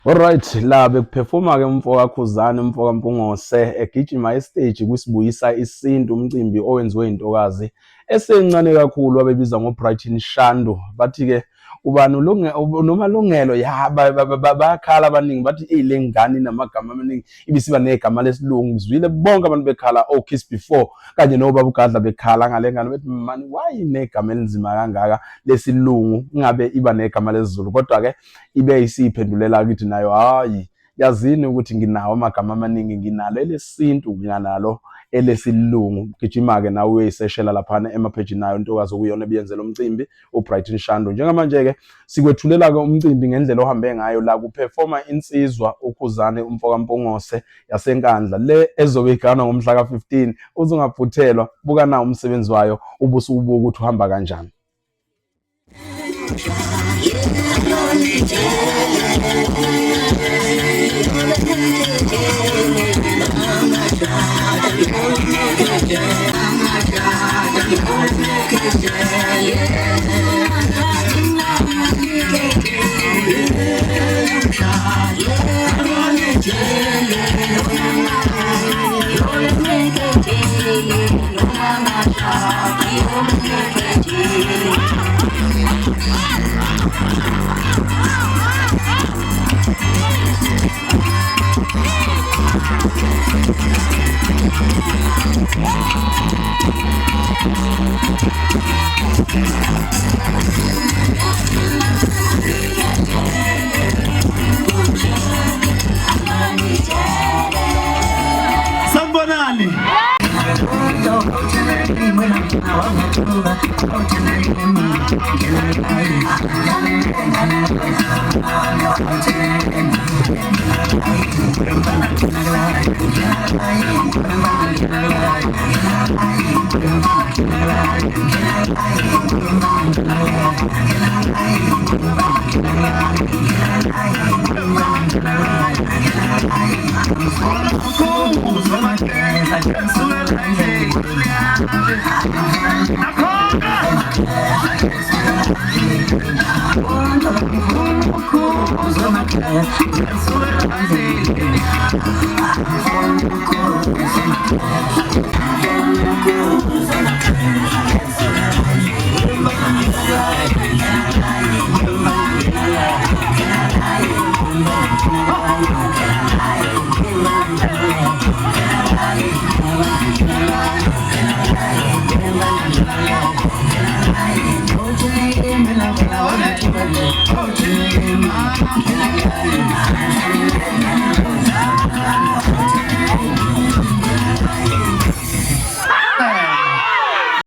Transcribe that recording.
Alright, la bekuperforma ke umfoka Khuzani, umfoka Mpungose egijima estage kwisibuyisa isintu, umcimbi owenziwe intokazi esencane kakhulu abebiza ngoBrighton Shandu. Bathi ke ubani nomalungelo ya bayakhala abaningi bathi le ngane namagama amaningi ibisiba negama lesilungu. Bizwile bonke abantu bekhala Kiss Before kanye nobaba uGadla bekhala ngale ngane bethi mani why negama elinzima kangaka lesilungu ngabe iba negama lesizulu. Kodwa ke ibe isiphendulela kithi nayo hayi yazini ukuthi nginawo amagama amaningi, nginalo elesintu nginalo elesilungu. Gijima ke nawe uyiseshela lapha emapage nayo intokazi okuyona ebiyenzela umcimbi uBrighton Shandu. Njengamanje ke sikwethulela ke umcimbi ngendlela ohambe ngayo la kuperforma insizwa uKhuzani umfoka Mpungose yasenkandla le ezobe igana ngomhla ka15. Uzungaphuthelwa, buka na umsebenzi wayo ubusubuka ukuthi uhamba kanjani. Sambonani.